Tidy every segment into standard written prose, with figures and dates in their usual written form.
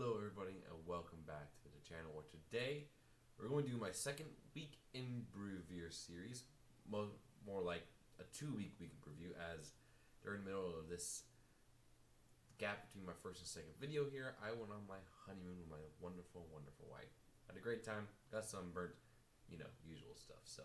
Hello everybody and welcome back to the channel, where today we're going to do my second week in Brewview series. More like a 2-week week in Brewview, as during the middle of this gap between my first and second video here, I went on my honeymoon with my wonderful wife. Had a great time, got sunburnt, usual stuff. So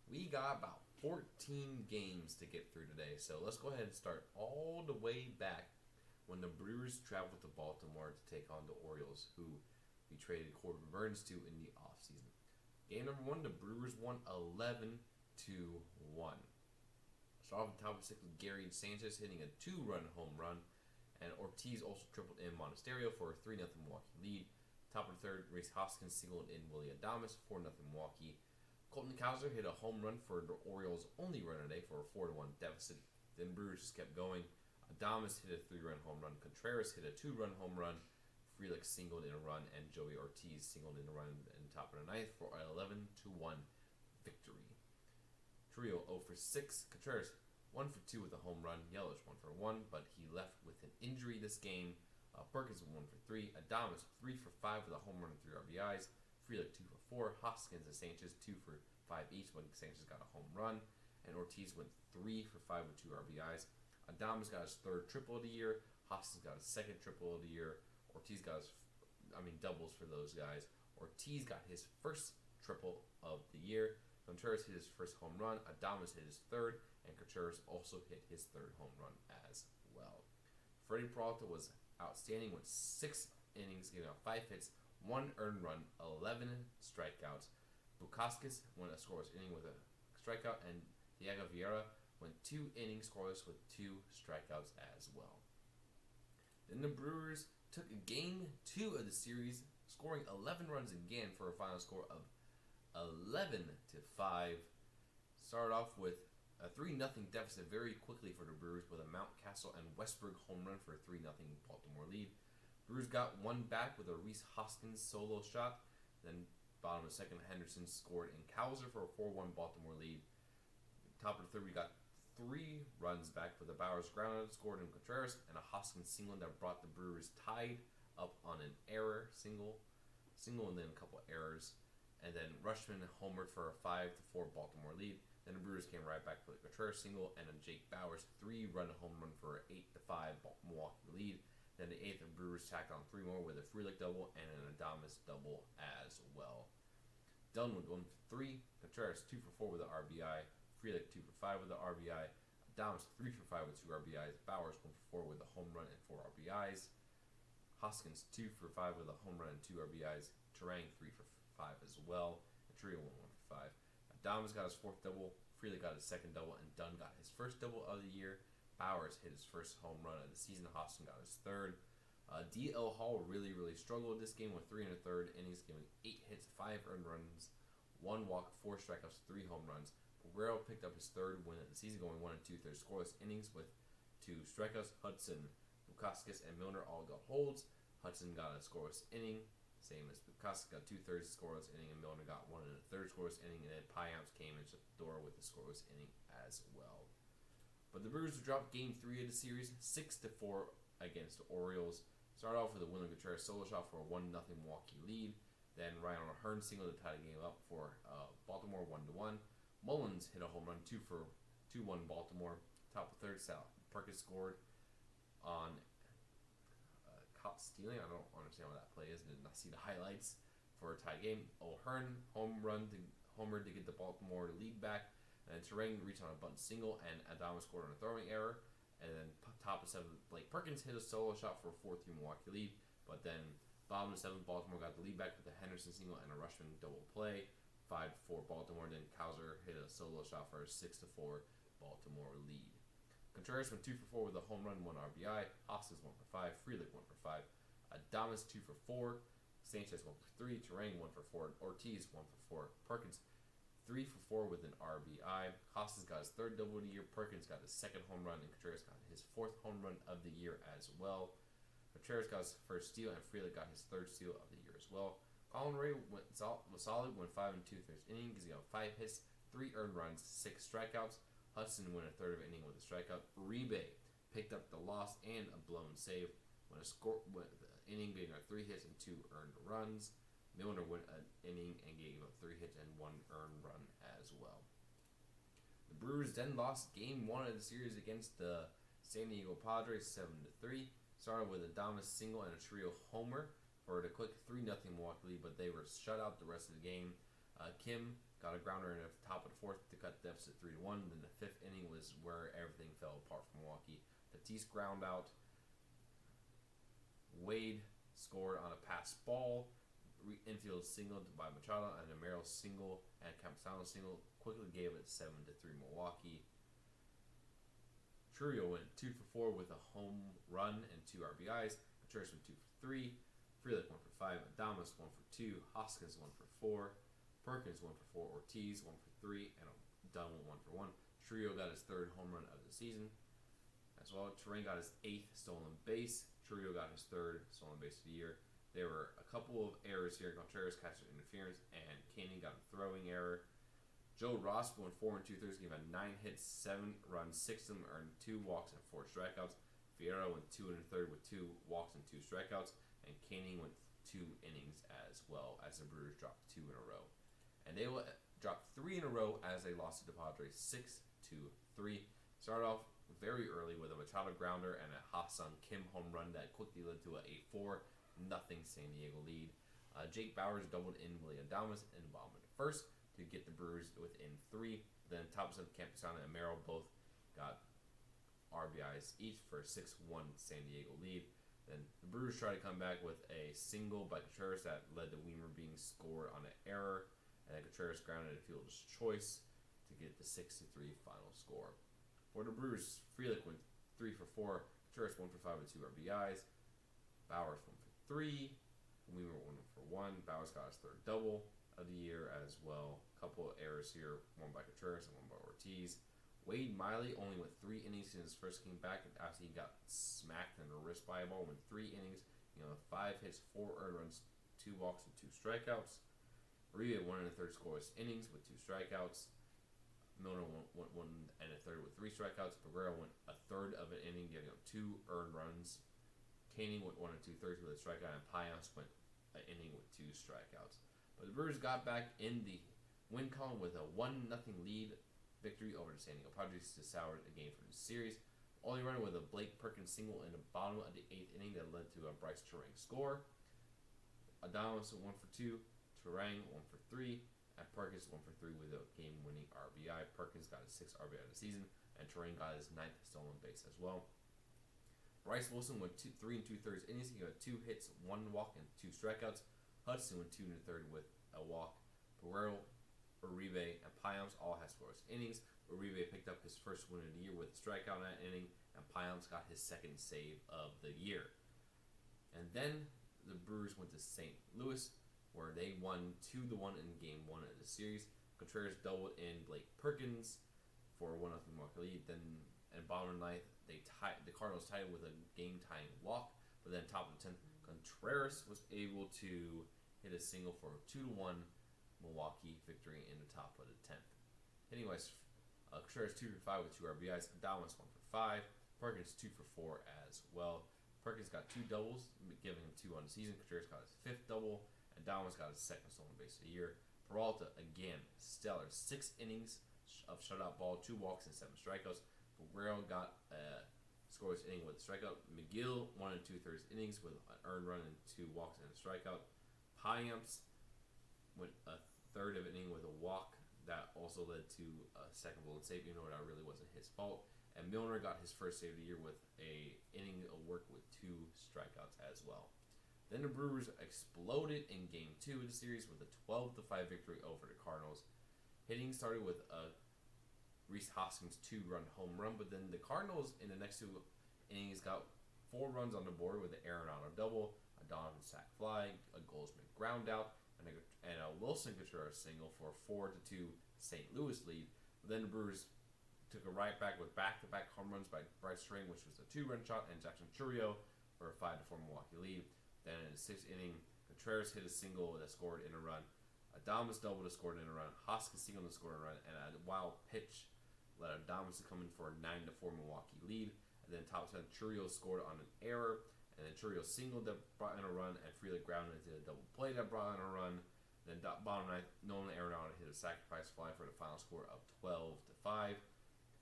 we got about 14 games to get through today, so let's go ahead and start all the way back when the Brewers traveled to Baltimore to take on the Orioles, who we traded Corbin Burnes to in the offseason. Game number 1, the Brewers won 11-1. Start off the top of 6 with Gary Sanchez hitting a 2-run home run, and Ortiz also tripled in Monasterio for a 3-0 Milwaukee lead. Top of the 3rd, Rhys Hoskins singled in Willy Adames, 4-0 Milwaukee. Colton Cowser hit a home run for the Orioles' only run today for a 4-1 deficit. Then Brewers just kept going. Adames hit a 3-run home run. Contreras hit a 2-run home run. Frelick singled in a run, and Joey Ortiz singled in a run in the top of the 9th for an 11-1 victory. Trio 0 for 6. Contreras 1 for 2 with a home run. Yelich 1 for 1, but he left with an injury this game. Perkins 1 for 3. Adames 3 for 5 with a home run and 3 RBIs. Frelick 2 for 4. Hoskins and Sanchez 2 for 5 each, but Sanchez got a home run, and Ortiz went 3 for 5 with 2 RBIs. Adames got his 3rd triple of the year. Hoskins got his 2nd triple of the year. Ortiz got his, doubles for those guys. Ortiz got his 1st triple of the year. Contreras hit his 1st home run. Adames hit his 3rd, and Contreras also hit his 3rd home run as well. Freddie Peralta was outstanding with 6 innings, giving up 5 hits, 1 earned run, 11 strikeouts. Bukauskas won a scoreless inning with a strikeout, and Diego Vieira went 2 innings scoreless with 2 strikeouts as well. Then the Brewers took game 2 of the series, scoring 11 runs again for a final score of 11-5. Started off with a 3-0 deficit very quickly for the Brewers with a Mountcastle and Westberg home run for a 3-0 Baltimore lead. Brewers got one back with a Rhys Hoskins solo shot. Then bottom of the 2nd, Henderson scored in Cowser for a 4-1 Baltimore lead. Top of the 3rd, we got 3 runs back with a Bowers grounded, scored in Contreras, and a Hoskins single that brought the Brewers tied up on an error single, and then a couple errors. And then Rushman homered for a 5-4 Baltimore lead. Then the Brewers came right back with a Contreras single and a Jake Bowers 3-run home run for an 8-5 Milwaukee lead. Then the 8th, the Brewers tacked on 3 more with a Frelick double and an Adames double as well. Dunwood 1 for 3, Contreras 2 for 4 with an RBI. Frelick 2 for 5 with the RBI. Adames 3 for 5 with 2 RBIs. Bowers 1 for 4 with a home run and 4 RBIs. Hoskins 2 for 5 with a home run and 2 RBIs. Turang 3 for 5 as well. And Trio 1 for 5. Adames got his 4th double. Frelick got his 2nd double, and Dunn got his 1st double of the year. Bowers hit his 1st home run of the season. Hoskins got his 3rd. D.L. Hall really struggled this game with 3 1/3 innings, giving 8 hits, 5 earned runs, 1 walk, 4 strikeouts, 3 home runs. Guerrero picked up his 3rd win of the season, going 1 2/3 scoreless innings with 2 strikeouts. Hudson, Bukauskas, and Milner all got holds. Hudson got a scoreless inning, same as Bukauskas got 2/3 scoreless inning, and Milner got 1 1/3 scoreless inning, and then Piamps came and shut the door with the scoreless inning as well. But the Brewers dropped game 3 of the series, 6-4 against the Orioles. Started off with a William Contreras solo shot for a 1-0 Milwaukee lead. Then Ryan O'Hearn singled to tie the game up for Baltimore 1-1. Mullins hit a home run 2-1 Baltimore. Top of 3rd, Sal Perkins scored on caught stealing. I don't understand what that play is. Did not see the highlights for a tie game. O'Hearn homered to get the Baltimore lead back. And then Turang reached on a bunt single, and Adames scored on a throwing error. And then top of 7th, Blake Perkins hit a solo shot for a 4-3 Milwaukee lead. But then bottom of 7th, Baltimore got the lead back with a Henderson single and a Rushman double play. 5-4 Baltimore. Then Cowser hit a solo shot for a 6-4 Baltimore lead. Contreras went 2 for 4 with a home run, 1 RBI. Hoskins 1 for 5. Frelick 1 for 5. Adames 2 for 4. Sanchez 1 for 3. Turang 1 for 4. Ortiz 1 for 4. Perkins 3 for 4 with an RBI. Hoskins got his 3rd double of the year. Perkins got his 2nd home run, and Contreras got his 4th home run of the year as well. Contreras got his 1st steal, and Frelick got his 3rd steal of the year as well. Colin Ray was solid, went 5 2/3 innings. He got 5 hits, 3 earned runs, 6 strikeouts. Hudson went a 1/3 of an inning with a strikeout. Uribe picked up the loss and a blown save. When the inning being a 3 hits and 2 earned runs. Milner went an inning and gave up 3 hits and 1 earned run as well. The Brewers then lost Game 1 of the series against the San Diego Padres 7-3. Started with a Adames single and a trio homer for the quick 3-0 Milwaukee lead, but they were shut out the rest of the game. Kim got a grounder in the top of the 4th to cut the deficit 3-1. Then the 5th inning was where everything fell apart for Milwaukee. Tatis ground out. Wade scored on a pass ball. Infield single by Machado, and a Merrill single and Campusano single quickly gave it 7-3 Milwaukee. Trio went 2 for 4 with a home run and 2 RBIs. Contreras went 2 for 3. Frelick 1 for 5. Adames 1 for 2. Hoskins 1 for 4. Perkins 1 for 4. Ortiz 1 for 3. And Dunn 1 for 1. Trio got his 3rd home run of the season as well. Turang got his 8th stolen base. Trio got his 3rd stolen base of the year. There were a couple of errors here. Contreras catcher interference, and Canning got a throwing error. Joe Ross went 4 2/3, gave a 9 hits, 7 runs, 6 of them earned 2 walks and 4 strikeouts. Fierro went 2 1/3 with 2 walks and 2 strikeouts, and Canning went 2 innings as well, as the Brewers dropped 2 in a row. And they will drop 3 in a row as they lost to the Padres 6-3. Started off very early with a Machado grounder and a Ha-Sung Kim home run that quickly led to a 8-4 nothing San Diego lead. Jake Bauers doubled in Willie Adames in the bottom of the 1st to get the Brewers within 3. Then Thompson, Campusano, and Merrill both got RBIs each for a 6-1 San Diego lead. Then the Brewers tried to come back with a single by Contreras that led to Weimer being scored on an error, and then Contreras grounded a fielder's choice to get the 6-3 final score. For the Brewers, Frelick went 3 for 4. Contreras 1 for 5 with 2 RBIs. Bauers 1 for 3. Weimer 1 for 1. Bauers got his 3rd double of the year as well. A couple of errors here, one by Contreras and one by Ortiz. Wade Miley only went 3 innings in his first game back after he got smacked in the wrist by a ball. Went 3 innings, 5 hits, 4 earned runs, 2 walks, and 2 strikeouts. Uribe 1 1/3 scoreless innings with 2 strikeouts. Milner went 1 1/3 with 3 strikeouts. Pereira went a third of an inning, giving up 2 earned runs. Canning went 1 2/3 with a strikeout, and Payas went an inning with 2 strikeouts. But the Brewers got back in the win column with a 1-0 lead victory over the San Diego Padres to sour the game from the series. Only running with a Blake Perkins single in the bottom of the 8th inning that led to a Brice Turang score. Adames 1 for 2, Turang 1 for 3, and Perkins 1 for 3 with a game-winning RBI. Perkins got his 6th RBI of the season, and Turang got his 9th stolen base as well. Bryce Wilson went 3 2/3 innings. He got 2 hits, 1 walk, and 2 strikeouts. Hudson went 2 1/3 with a walk. Pereira, Uribe, and Payams all had scoreless innings. Uribe picked up his first win of the year with a strikeout in that inning, and Payams got his 2nd save of the year. And then the Brewers went to St. Louis, where they won 2-1 in Game 1 of the series. Contreras doubled in Blake Perkins for a 1-0 Milwaukee lead. Then in bottom of the 9th, the Cardinals tied with a game-tying walk. But then top of the 10th, Contreras was able to hit a single for a 2-1 Milwaukee victory in the top of the 10th. Anyways, Contreras 2 for 5 with 2 RBIs. Adames 1 for 5. Perkins 2 for 4 as well. Perkins got 2 doubles, giving him 2 on the season. Contreras got his 5th double. Adames got his 2nd stolen base of the year. Peralta, again, stellar. 6 innings of shutout ball, 2 walks, and 7 strikeouts. Guerrero got a scoreless inning with a strikeout. McGill 1 2/3 innings with an earned run and 2 walks and a strikeout. Payamps went a third of an inning with a walk that also led to a 2nd bullet save, even though that really wasn't his fault. And Milner got his 1st save of the year with a inning of work with 2 strikeouts as well. Then the Brewers exploded in Game 2 of the series with a 12-5 victory over the Cardinals. Hitting started with a Rhys Hoskins 2-run home run, but then the Cardinals in the next 2 innings got 4 runs on the board with an Arenado double, a Donovan sac fly, a Goldschmidt ground out, and a Wilson Contreras single for a 4-2 St. Louis lead. But then the Brewers took a right back with back-to-back home runs by Brice Turang, which was a 2-run shot, and Jackson Chourio for a 5-4 Milwaukee lead. Then in the 6th inning, Contreras hit a single that scored in a run. Adames doubled to score in a run. Hoskins singled to score in a run, and a wild pitch led Adames to come in for a 9-4 Milwaukee lead. And then top 10, Chourio scored on an error, And then Churchill singled that brought in a run, and Frelick grounded into a double play that brought in a run. Then bottom ninth, Nolan Arenado hit a sacrifice fly for the final score of 12-5.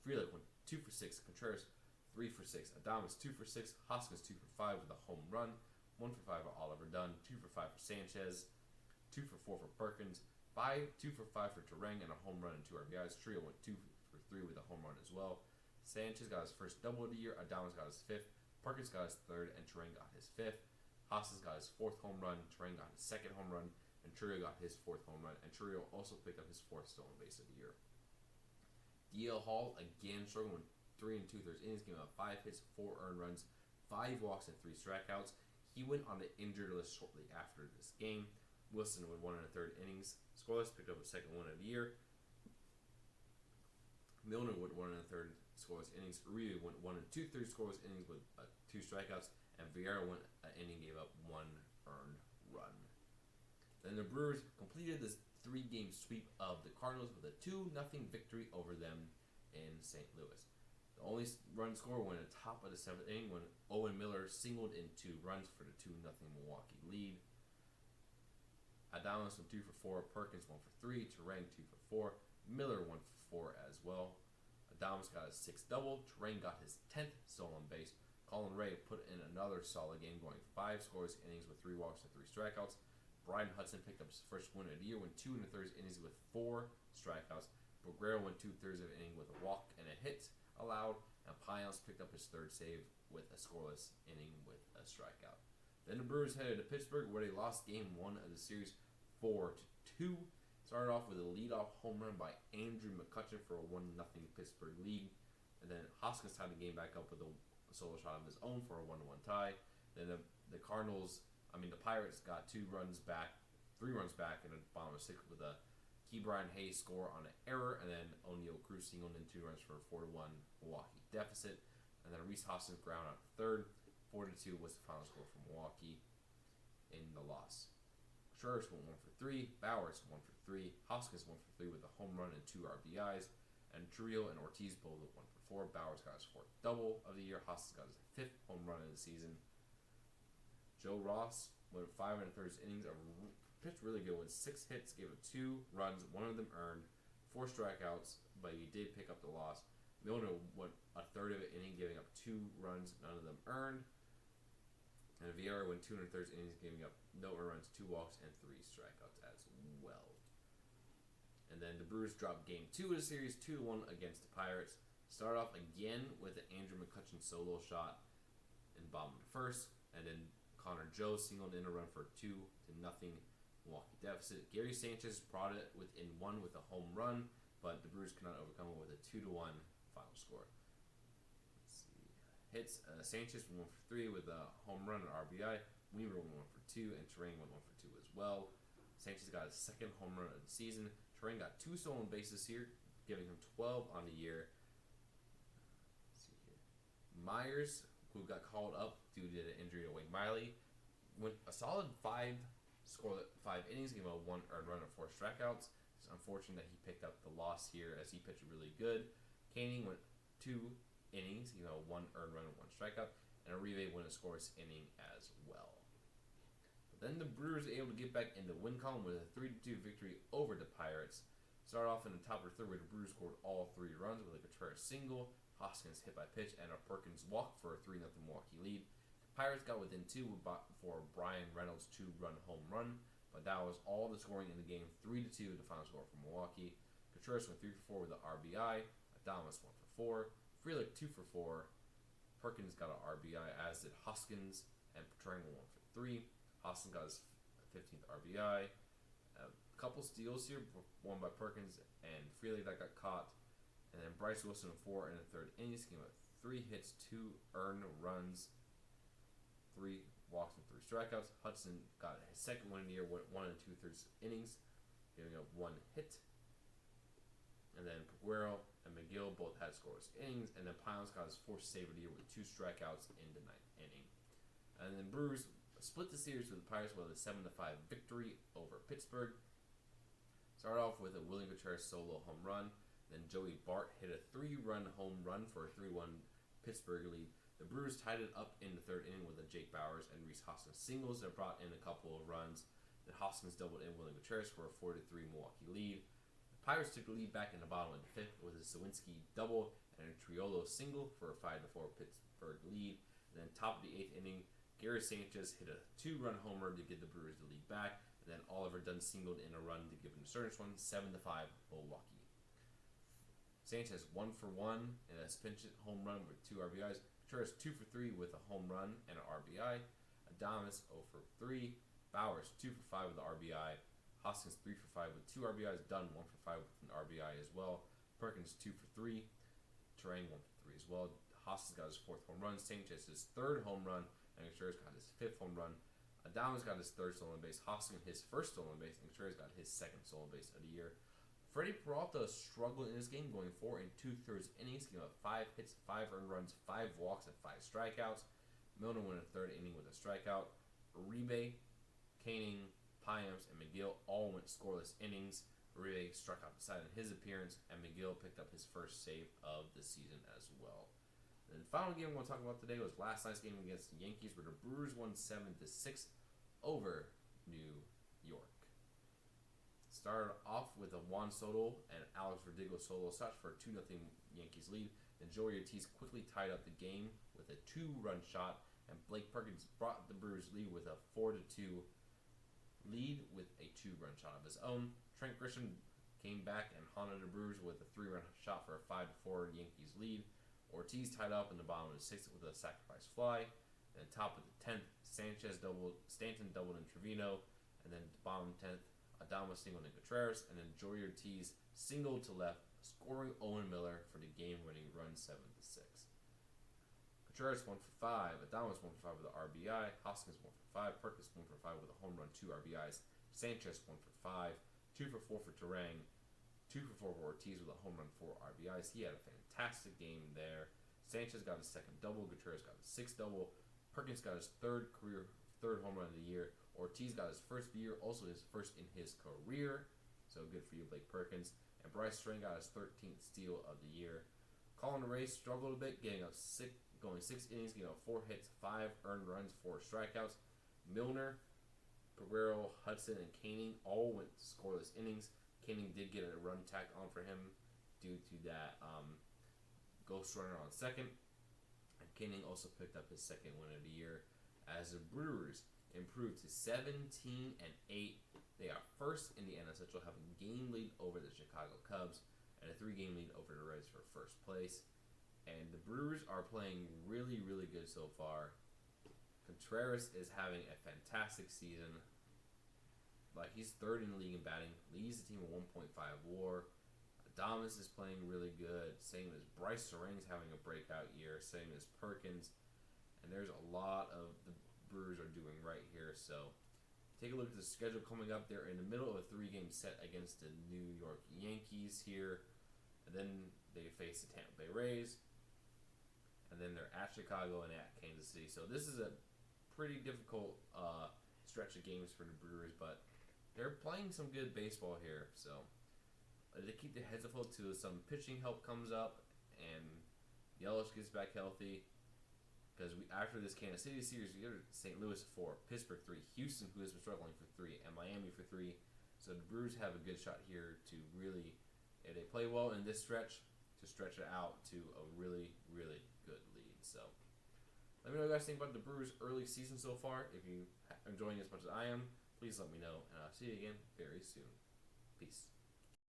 Frelick went 2 for 6. Contreras 3 for 6. Adames 2 for 6. Hoskins 2 for 5 with a home run. 1 for 5 for Oliver Dunn. 2 for 5 for Sanchez. 2 for 4 for Perkins. 2 for 5 for Turang and a home run and 2 RBIs. Trio went 2 for 3 with a home run as well. Sanchez got his first double of the year. Adames got his 5th. Perkins got his 3rd, and Turang got his 5th. Hoskins got his 4th home run. Turang got his 2nd home run. And Trio got his 4th home run, and Trio also picked up his 4th stolen base of the year. DL Hall again struggled with 3 2/3 innings, giving up 5 hits, 4 earned runs, 5 walks, and 3 strikeouts. He went on the injured list shortly after this game. Wilson went 1 1/3 innings, scoreless, picked up a 2nd win of the year. Milner went 1 1/3 scoreless innings. Uribe went 1 2/3 scoreless innings with 2 strikeouts, and Vieira went an inning, gave up 1 earned run. Then the Brewers completed this 3-game sweep of the Cardinals with a 2-0 victory over them in St. Louis. The only run scorer went at the top of the 7th inning when Owen Miller singled in 2 runs for the 2-0 Milwaukee lead. Adames went 2 for 4, Perkins 1 for 3, Turang 2 for 4, Miller 1 for 4 as well. Adames got his 6th double, Turang got his 10th stolen base. Colin Ray put in another solid game, going 5 scoreless innings with 3 walks and 3 strikeouts. Brian Hudson picked up his first win of the year, went 2 1/3 innings with 4 strikeouts. Guerrero went 2/3 of an inning with a walk and a hit allowed, and Pions picked up his 3rd save with a scoreless inning with a strikeout. Then the Brewers headed to Pittsburgh, where they lost Game 1 of the series 4-2. Started off with a leadoff home run by Andrew McCutchen for a 1-0 Pittsburgh lead, and then Hoskins tied the game back up with a solo shot of his own for a 1-1 tie. Then the Pirates got 3 runs back in the bottom of 6th with a Ke'Bryan Hayes score on an error, and then O'Neill Cruz singled in 2 runs for a 4-1 Milwaukee deficit, and then Reese Hoskins ground out 3rd. 4-2 was the final score for Milwaukee in the loss. Contreras went 1 for 3, Bowers 1 for 3, Hoskins 1 for 3 with a home run and 2 RBIs, and Trio and Ortiz both with 1 for 4. Bowers got his 4th double of the year. Hoskins got his 5th home run of the season. Joe Ross went 5 1/3 innings, pitched really good with 6 hits, gave up 2 runs, 1 of them earned, 4 strikeouts, but he did pick up the loss. Milner went a 1/3 of an inning, giving up 2 runs, none of them earned. And Vieira went 2 1/3 innings, giving up no earned runs, 2 walks, and 3 strikeouts as well. And then the Brewers dropped Game 2 of the series 2-1 against the Pirates. Start off again with an Andrew McCutchen solo shot in the bottom of the 1st, and then Connor Joe singled in a run for a 2-0 Milwaukee deficit. Gary Sanchez brought it within 1 with a home run, but the Brewers could not overcome it with a 2-1 final score. Let's see. Hits, Sanchez went 1 for 3 with a home run and RBI. Weaver went 1 for 2, and Turang went 1 for 2 as well. Sanchez got his 2nd home run of the season. Turang got 2 stolen bases here, giving him 12 on the year. Let's see here. Myers, who got called up due to the injury to Wade Miley, went a solid 5 innings, gave him a 1 earned run and 4 strikeouts. It's unfortunate that he picked up the loss here as he pitched really good. Canning went 2 innings, gave him a 1 earned run and 1 strikeout, and Uribe went a scoreless inning as well. But then the Brewers were able to get back in the win column with a 3-2 victory over the Pirates. Started off in the top of the 3rd where the Brewers scored all 3 runs with a Contreras single, Hoskins hit by pitch, and a Perkins walk for a 3-0 Milwaukee lead. Pirates got within 2 for Brian Reynolds' 2-run home run, but that was all the scoring in the game. 3-2, the final score for Milwaukee. Contreras went 3 for 4 with an RBI. Adames 1 for 4. Frelick 2 for 4. Perkins got an RBI, as did Hoskins, and Turang 1 for 3. Hoskins got his 15th RBI. A couple steals here, one by Perkins and Frelick that got caught. And then Brice Wilson 4 in the 3rd innings, came up 3 hits, 2 earned runs, 3 walks and 3 strikeouts. Hudson got his 2nd win of the year, went 1 2/3 innings, giving up 1 hit. And then Guerrero and McGill both had scoreless innings, and then Pions got his 4th save of the year with 2 strikeouts in the 9th inning. And then Brewers split the series with the Pirates with a 7-5 victory over Pittsburgh. Started off with a William Contreras solo home run. Then Joey Bart hit a 3-run home run for a 3-1 Pittsburgh lead. The Brewers tied it up in the third inning with a Jake Bauers and Rhys Hoskins singles that brought in a couple of runs. Then Hoskins doubled in with Contreras for a 4-3 Milwaukee lead. The Pirates took the lead back in the bottom of the fifth with a Sawinski double and a Triolo single for a 5-4 Pittsburgh lead. And then top of the eighth inning, Gary Sanchez hit a 2-run homer to give the Brewers the lead back. And then Oliver Dunn singled in a run to give them the Stearns one, 7-5 Milwaukee. Sanchez 1 for 1 in a pinch hit home run with 2 RBIs. Contreras 2 for 3 with a home run and an RBI. Adames 0 for 3. Bauers 2 for 5 with an RBI. Hoskins 3 for 5 with 2 RBIs. Dunn 1 for 5 with an RBI as well. Perkins 2 for 3. Turang 1 for 3 as well. Hoskins got his 4th home run. Sanchez his 3rd home run. And Contreras got his 5th home run. Adames got his 3rd stolen base. Hoskins his 1st stolen base. And Contreras got his 2nd stolen base of the year. Freddie Peralta struggled in this game, going 4 2/3 innings, giving up 5 hits, 5 earned runs, 5 walks, and 5 strikeouts. Milner went in the 3rd inning with a strikeout. Uribe, Canning, Payams, and McGill all went scoreless innings. Uribe struck out the side in his appearance, and McGill picked up his 1st save of the season as well. And the final game we're going to talk about today was last night's game against the Yankees, where the Brewers won 7-6 over New York. Started off with a Juan Soto and Alex Verdugo solo shots for a 2-0 Yankees lead. Then Joey Ortiz quickly tied up the game with a 2-run shot, and Blake Perkins brought the Brewers lead with a 4-2 lead with a 2-run shot of his own. Trent Grisham came back and haunted the Brewers with a 3-run shot for a 5-4 Yankees lead. Ortiz tied up in the bottom of the 6th with a sacrifice fly. And top of the 10th, Stanton doubled in Trevino, and then the bottom 10th, Adames singled in Contreras, and then Joey Ortiz singled to left, scoring Owen Miller for the game-winning run 7-6. Contreras 1 for 5, Adames 1 for 5 with an RBI, Hoskins 1 for 5, Perkins 1 for 5 with a home run, 2 RBIs, Sanchez 1 for 5, 2 for 4 for Turang, 2 for 4 for Ortiz with a home run, 4 RBIs. He had a fantastic game there. Sanchez got his 2nd double, Contreras got his 6th double, Perkins got his 3rd home run of the year. Ortiz got his 1st of the year, also his 1st in his career. So good for you, Blake Perkins. And Brice got his 13th steal of the year. Colin Ray struggled a bit, going 6 innings, getting up 4 hits, 5 earned runs, 4 strikeouts. Milner, Guerrero, Hudson, and Canning all went scoreless innings. Canning did get a run tacked on for him due to that ghost runner on 2nd. And Canning also picked up his 2nd win of the year as the Brewers improved to 17-8. They are 1st in the NL Central, having a game lead over the Chicago Cubs and a 3-game lead over the Reds for 1st place. And the Brewers are playing really, really good so far. Contreras is having a fantastic season. He's 3rd in the league in batting, leads the team with 1.5 WAR. Adames is playing really good. Same as Brice Turang's having a breakout year. Same as Perkins. And there's a lot of the Brewers are doing right here. So take a look at the schedule coming up. They're in the middle of a 3-game set against the New York Yankees here. And then they face the Tampa Bay Rays. And then they're at Chicago and at Kansas City. So this is a pretty difficult stretch of games for the Brewers, but they're playing some good baseball here. So they keep their heads afloat till some pitching help comes up and Yelich gets back healthy. Because after this Kansas City series, we go to St. Louis 4, Pittsburgh 3, Houston, who has been struggling for 3, and Miami for 3. So the Brewers have a good shot here to really, if they play well in this stretch, to stretch it out to a really, really good lead. So let me know what you guys think about the Brewers' early season so far. If you are enjoying it as much as I am, please let me know, and I'll see you again very soon. Peace.